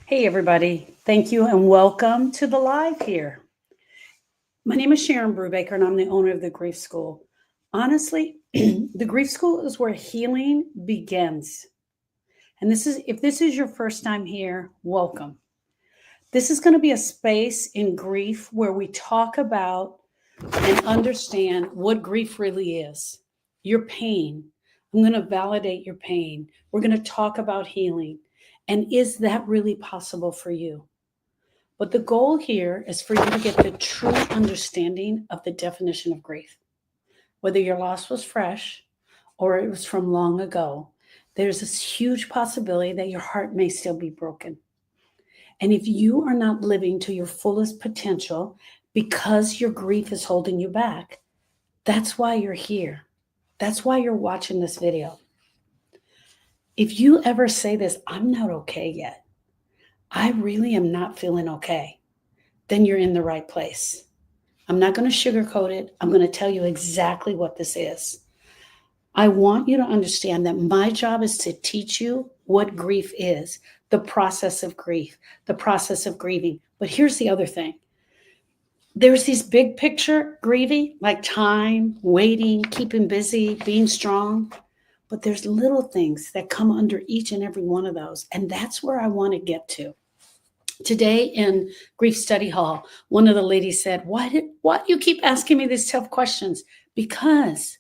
Hey, everybody. Thank you and welcome to the live here. My name is Sharon Brubaker, and I'm the owner of the Grief School. Honestly, the Grief School is where healing begins. And if this is your first time here, welcome. This is going to be a space in grief where we talk about and understand what grief really is, your pain. I'm going to validate your pain. We're going to talk about healing. And is that really possible for you? But the goal here is for you to get the true understanding of the definition of grief. Whether your loss was fresh or it was from long ago, there's this huge possibility that your heart may still be broken. And if you are not living to your fullest potential because your grief is holding you back, that's why you're here. That's why you're watching this video. If you ever say this, I'm not okay yet, I really am not feeling okay, then you're in the right place. I'm not going to sugarcoat it. I'm going to tell you exactly what this is. I want you to understand that my job is to teach you what grief is, the process of grief, the process of grieving. But here's the other thing. There's these big picture grieving, like time, waiting, keeping busy, being strong. But there's little things that come under each and every one of those. And that's where I want to get to. Today in Grief Study Hall, one of the ladies said, why do you keep asking me these tough questions? Because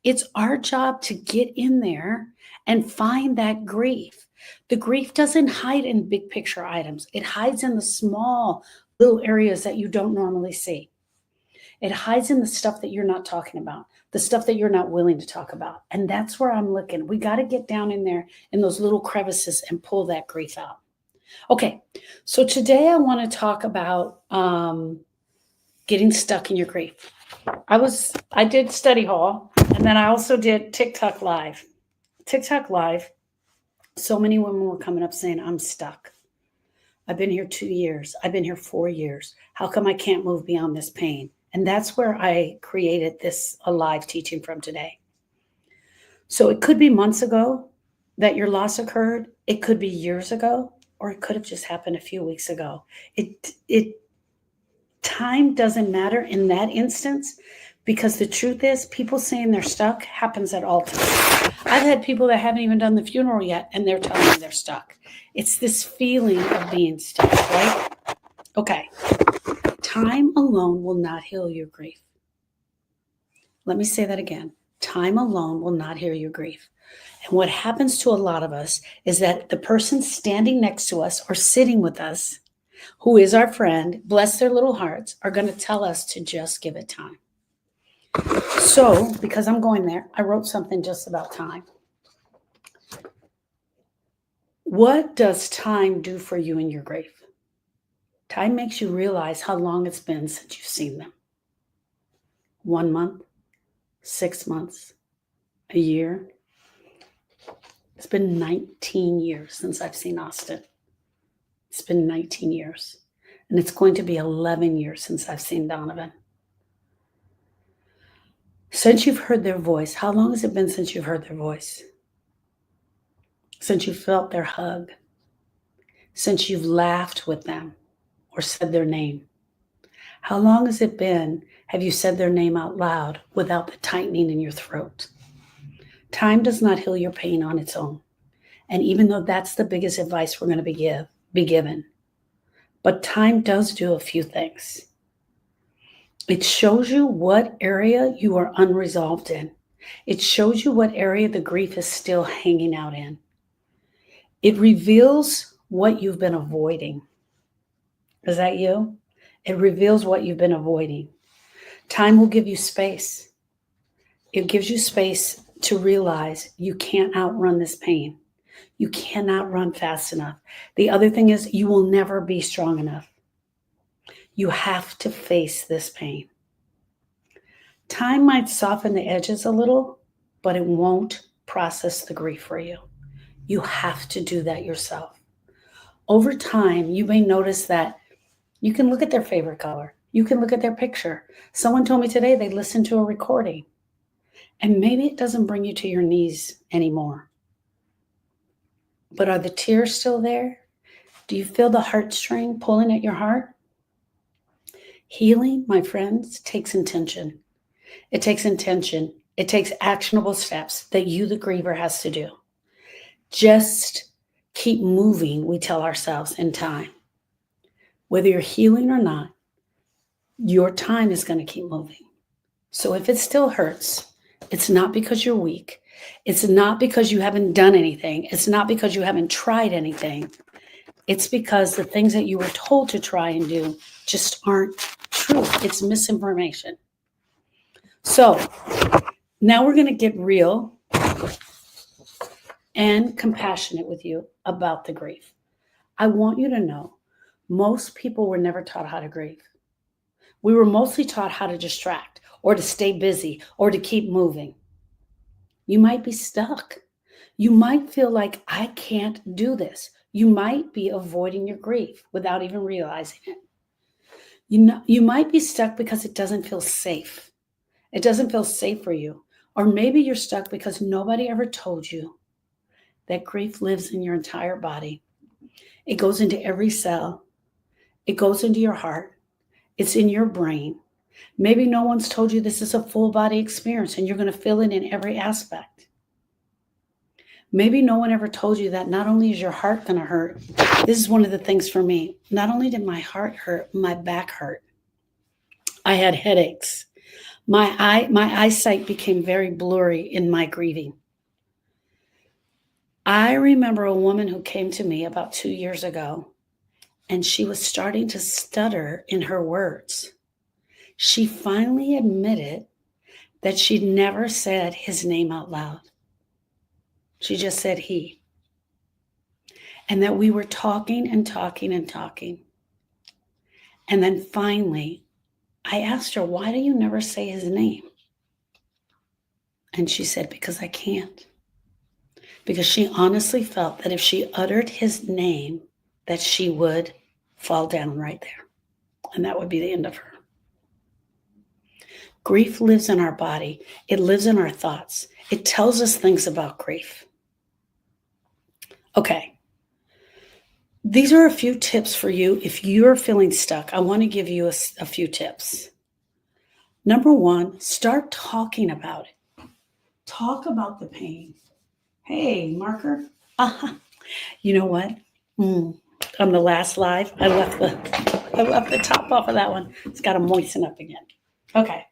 it's our job to get in there and find that grief. The grief doesn't hide in big picture items. It hides in the small little areas that you don't normally see. It hides in the stuff that you're not talking about, the stuff that you're not willing to talk about. And that's where I'm looking. We got to get down in there in those little crevices and pull that grief out. Okay, so today I want to talk about getting stuck in your grief. I did study hall, and then I also did TikTok live. TikTok live, so many women were coming up saying, I'm stuck. I've been here 2 years. I've been here 4 years. How come I can't move beyond this pain? And that's where I created this a live teaching from today. So it could be months ago that your loss occurred. It could be years ago, or it could have just happened a few weeks ago. Time doesn't matter in that instance, because the truth is people saying they're stuck happens at all times. I've had people that haven't even done the funeral yet and they're telling me they're stuck. It's this feeling of being stuck, right? Okay. Time alone will not heal your grief. Let me say that again. Time alone will not heal your grief. And what happens to a lot of us is that the person standing next to us or sitting with us, who is our friend, bless their little hearts, are going to tell us to just give it time. So, because I'm going there, I wrote something just about time. What does time do for you in your grief? Time makes you realize how long it's been since you've seen them. 1 month, 6 months, a year. It's been 19 years since I've seen Austin. It's been 19 years. And it's going to be 11 years since I've seen Donovan. Since you've heard their voice, how long has it been since you've heard their voice? Since you felt their hug? Since you've laughed with them or said their name? How long has it been have you said their name out loud without the tightening in your throat? Time does not heal your pain on its own. And even though that's the biggest advice we're going to be given, but time does do a few things. It shows you what area you are unresolved in. It shows you what area the grief is still hanging out in. It reveals what you've been avoiding. Is that you? It reveals what you've been avoiding. Time will give you space. It gives you space to realize you can't outrun this pain. You cannot run fast enough. The other thing is you will never be strong enough. You have to face this pain. Time might soften the edges a little, but it won't process the grief for you. You have to do that yourself. Over time, you may notice that you can look at their favorite color. You can look at their picture. Someone told me today they listened to a recording, and maybe it doesn't bring you to your knees anymore. But are the tears still there? Do you feel the heartstring pulling at your heart? Healing, my friends, takes intention. It takes intention. It takes actionable steps that you, the griever, has to do. Just keep moving, we tell ourselves, in time. Whether you're healing or not, your time is going to keep moving. So if it still hurts, it's not because you're weak. It's not because you haven't done anything. It's not because you haven't tried anything. It's because the things that you were told to try and do just aren't true. It's misinformation. So now we're going to get real and compassionate with you about the grief. I want you to know most people were never taught how to grieve. We were mostly taught how to distract or to stay busy or to keep moving. You might be stuck. You might feel like, I can't do this. You might be avoiding your grief without even realizing it. You might be stuck because it doesn't feel safe. It doesn't feel safe for you. Or maybe you're stuck because nobody ever told you that grief lives in your entire body. It goes into every cell. It goes into your heart. It's in your brain. Maybe no one's told you this is a full body experience and you're going to feel it in every aspect. Maybe no one ever told you that not only is your heart going to hurt, this is one of the things for me. Not only did my heart hurt, my back hurt. I had headaches. My eyesight became very blurry in my grieving. I remember a woman who came to me about 2 years ago, and she was starting to stutter in her words. She finally admitted that she'd never said his name out loud. She just said he. And that we were talking and talking and talking. And then finally, I asked her, why do you never say his name? And she said, because I can't. Because she honestly felt that if she uttered his name, that she would fall down right there. And that would be the end of her. Grief lives in our body. It lives in our thoughts. It tells us things about grief. Okay. These are a few tips for you if you're feeling stuck. I want to give you a few tips. Number one, start talking about it. Talk about the pain. Hey, marker. You know what? On the last live, I left the top off of that one. It's got to moisten up again. Okay.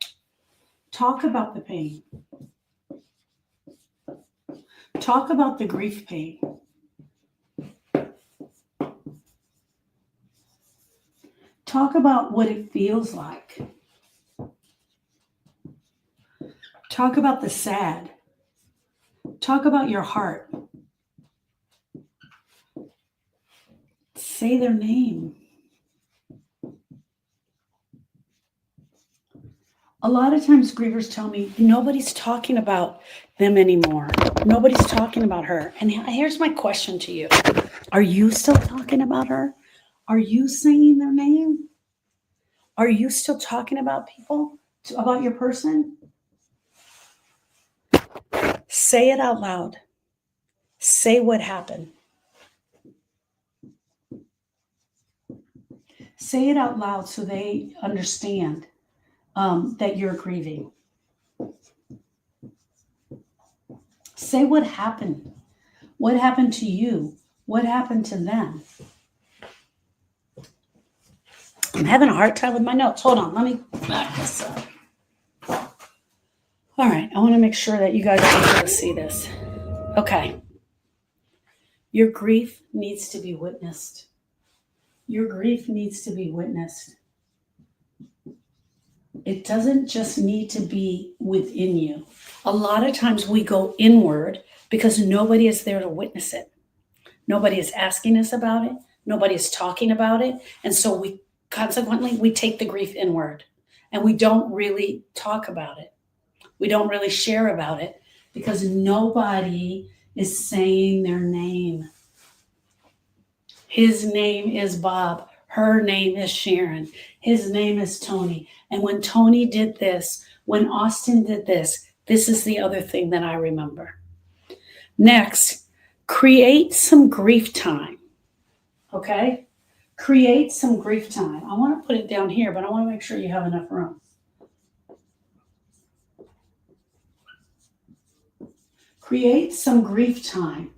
Talk about the pain. Talk about the grief pain. Talk about what it feels like. Talk about the sad. Talk about your heart. Say their name. A lot of times grievers tell me, nobody's talking about them anymore. Nobody's talking about her. And here's my question to you. Are you still talking about her? Are you saying their name? Are you still talking about people, about your person? Say it out loud. Say what happened. Say it out loud so they understand that you're grieving. Say what happened. What happened to you? What happened to them? I'm having a hard time with my notes. Hold on. Let me back this up. All right. I want to make sure that you guys are able to see this. Okay. Your grief needs to be witnessed. Your grief needs to be witnessed. It doesn't just need to be within you. A lot of times we go inward because nobody is there to witness it. Nobody is asking us about it. Nobody is talking about it. And so we take the grief inward and we don't really talk about it. We don't really share about it because nobody is saying their name. His name is Bob. Her name is Sharon. His name is Tony. And when Tony did this, when Austin did this, this is the other thing that I remember. Next, create some grief time. Okay? Create some grief time. I want to put it down here, but I want to make sure you have enough room. Create some grief time.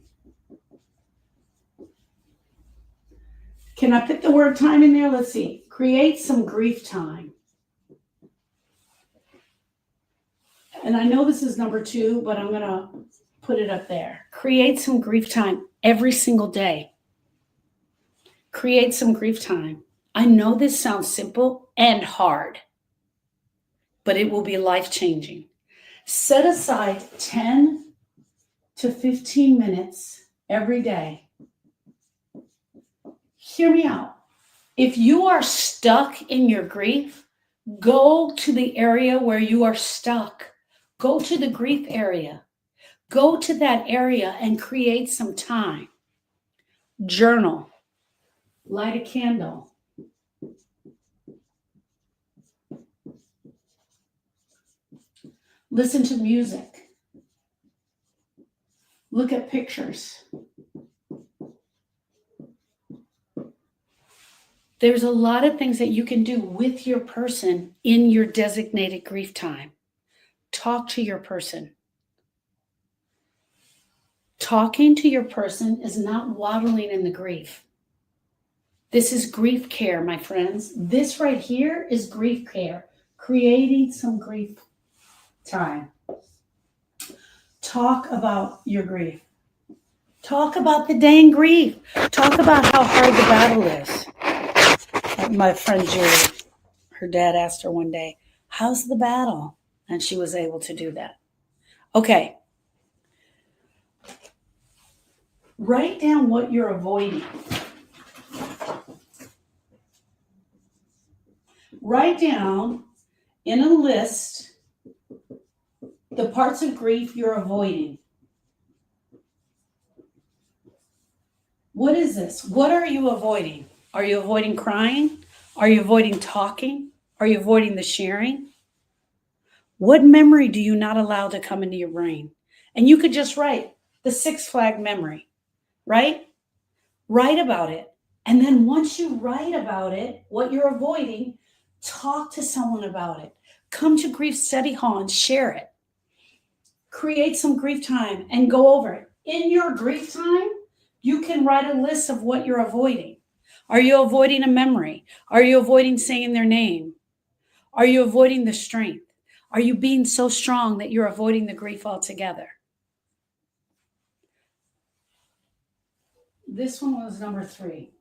Can I put the word time in there? Let's see. Create some grief time. And I know this is number 2, but I'm going to put it up there. Create some grief time every single day. Create some grief time. I know this sounds simple and hard, but it will be life-changing. Set aside 10 to 15 minutes every day. Hear me out. If you are stuck in your grief, go to the area where you are stuck. Go to the grief area. Go to that area and create some time. Journal. Light a candle. Listen to music. Look at pictures. There's a lot of things that you can do with your person in your designated grief time. Talk to your person. Talking to your person is not waddling in the grief. This is grief care, my friends. This right here is grief care. Creating some grief time. Talk about your grief. Talk about the dang grief. Talk about how hard the battle is. My friend Julie, her dad asked her one day, how's the battle? And she was able to do that. Okay. Write down what you're avoiding. Write down in a list the parts of grief you're avoiding. What is this? What are you avoiding? Are you avoiding crying? Are you avoiding talking? Are you avoiding the sharing? What memory do you not allow to come into your brain? And you could just write the Six Flag memory, right? Write about it. And then once you write about it, what you're avoiding, talk to someone about it. Come to Grief Study Hall and share it. Create some grief time and go over it. In your grief time, you can write a list of what you're avoiding. Are you avoiding a memory? Are you avoiding saying their name? Are you avoiding the strength? Are you being so strong that you're avoiding the grief altogether? This one was number 3.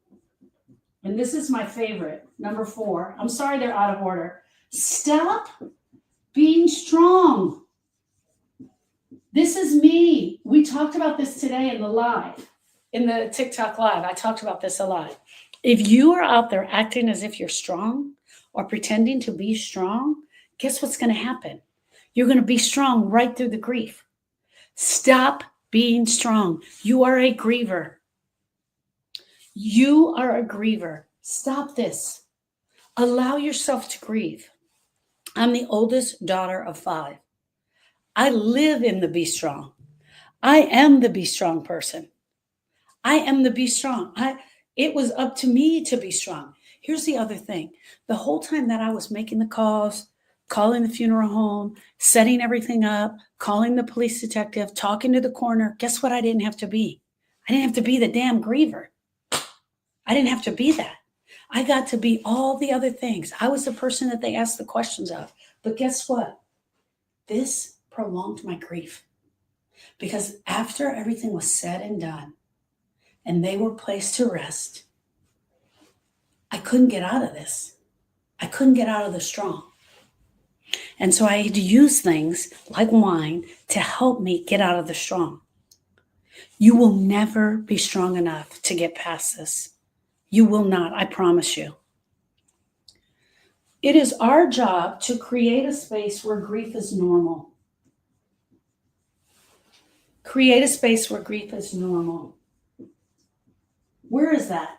And this is my favorite, number 4. I'm sorry they're out of order. Stop being strong. This is me. We talked about this today in the live, in the TikTok live. I talked about this a lot. If you are out there acting as if you're strong or pretending to be strong, guess what's going to happen? You're going to be strong right through the grief. Stop being strong. You are a griever. You are a griever. Stop this. Allow yourself to grieve. I'm the oldest daughter of 5. I live in the be strong. I am the be strong person. I am the be strong. It was up to me to be strong. Here's the other thing. The whole time that I was making the calls, calling the funeral home, setting everything up, calling the police detective, talking to the coroner, guess what I didn't have to be? I didn't have to be the damn griever. I didn't have to be that. I got to be all the other things. I was the person that they asked the questions of. But guess what? This prolonged my grief. Because after everything was said and done, and they were placed to rest, I couldn't get out of this. I couldn't get out of the strong. And so I had to use things like wine to help me get out of the strong. You will never be strong enough to get past this. You will not, I promise you. It is our job to create a space where grief is normal. Create a space where grief is normal. Where is that?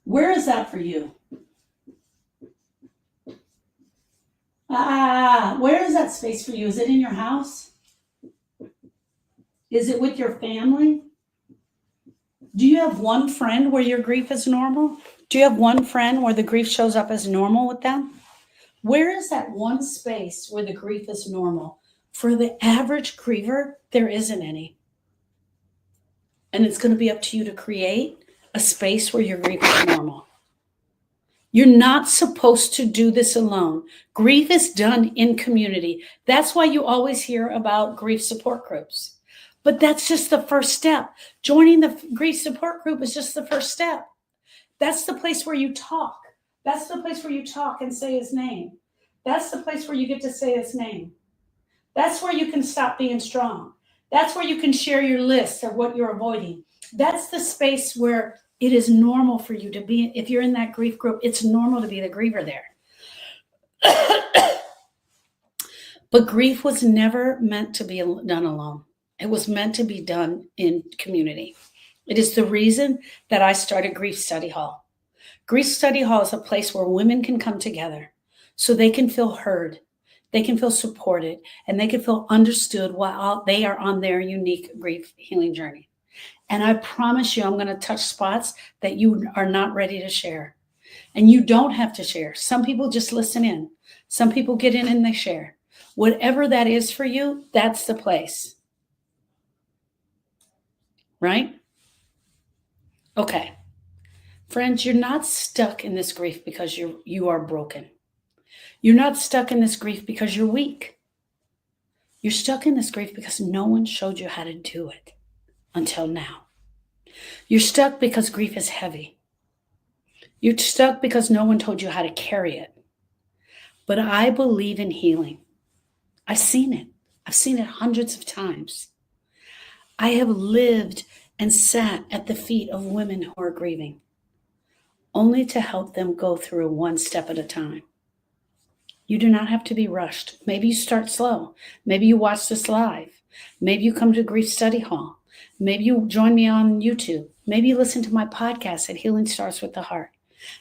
Where is that for you? Where is that space for you? Is it in your house? Is it with your family? Do you have one friend where your grief is normal? Do you have one friend where the grief shows up as normal with them? Where is that one space where the grief is normal? For the average griever, there isn't any. And it's going to be up to you to create a space where your grief is normal. You're not supposed to do this alone. Grief is done in community. That's why you always hear about grief support groups. But that's just the first step. Joining the grief support group is just the first step. That's the place where you talk. That's the place where you talk and say his name. That's the place where you get to say his name. That's where you can stop being strong. That's where you can share your list of what you're avoiding. That's the space where it is normal for you to be. If you're in that grief group, it's normal to be the griever there. But grief was never meant to be done alone. It was meant to be done in community. It is the reason that I started Grief Study Hall. Grief Study Hall is a place where women can come together so they can feel heard, they can feel supported, and they can feel understood while they are on their unique grief healing journey. And I promise you, I'm going to touch spots that you are not ready to share. And you don't have to share. Some people just listen in. Some people get in and they share. Whatever that is for you, that's the place. Right? Okay. Friends, you're not stuck in this grief because you are broken. You're not stuck in this grief because you're weak. You're stuck in this grief because no one showed you how to do it until now. You're stuck because grief is heavy. You're stuck because no one told you how to carry it. But I believe in healing. I've seen it. I've seen it hundreds of times. I have lived and sat at the feet of women who are grieving, only to help them go through one step at a time. You do not have to be rushed. Maybe you start slow. Maybe you watch this live. Maybe you come to Grief Study Hall. Maybe you join me on YouTube. Maybe you listen to my podcast at Healing Starts with the Heart.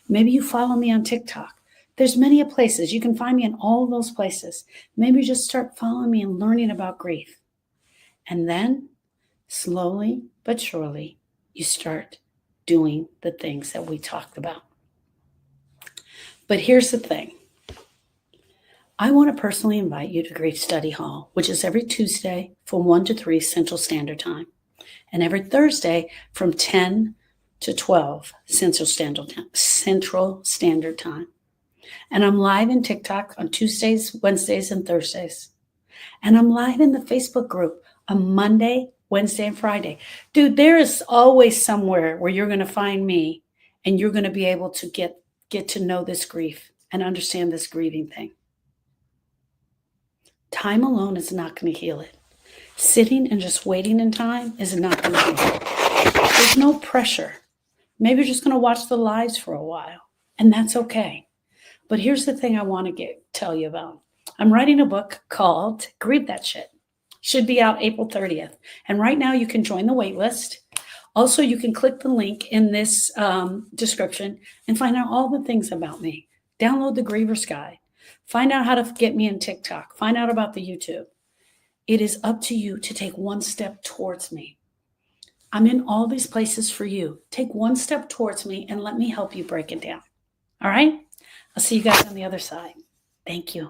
Maybe you follow me on TikTok. There's many places. You can find me in all those places. Maybe you just start following me and learning about grief. And then, slowly but surely, you start doing the things that we talked about. But here's the thing. I want to personally invite you to Grief Study Hall, which is every Tuesday from 1 to 3 Central Standard Time, and every Thursday from 10 to 12 Central Standard Time. And I'm live in TikTok on Tuesdays, Wednesdays, and Thursdays. And I'm live in the Facebook group on Monday, Wednesday, and Friday. Dude, there is always somewhere where you're going to find me and you're going to be able to get to know this grief and understand this grieving thing. Time alone is not going to heal it. Sitting and just waiting in time is not going to heal it. There's no pressure. Maybe you're just going to watch the lives for a while, and that's okay. But here's the thing I want to tell you about. I'm writing a book called Grieve That Shit. Should be out April 30th. And right now you can join the wait list. Also, you can click the link in this description and find out all the things about me. Download the Griever's Guide. Find out how to get me in TikTok. Find out about the YouTube. It is up to you to take one step towards me. I'm in all these places for you. Take one step towards me and let me help you break it down. All right? I'll see you guys on the other side. Thank you.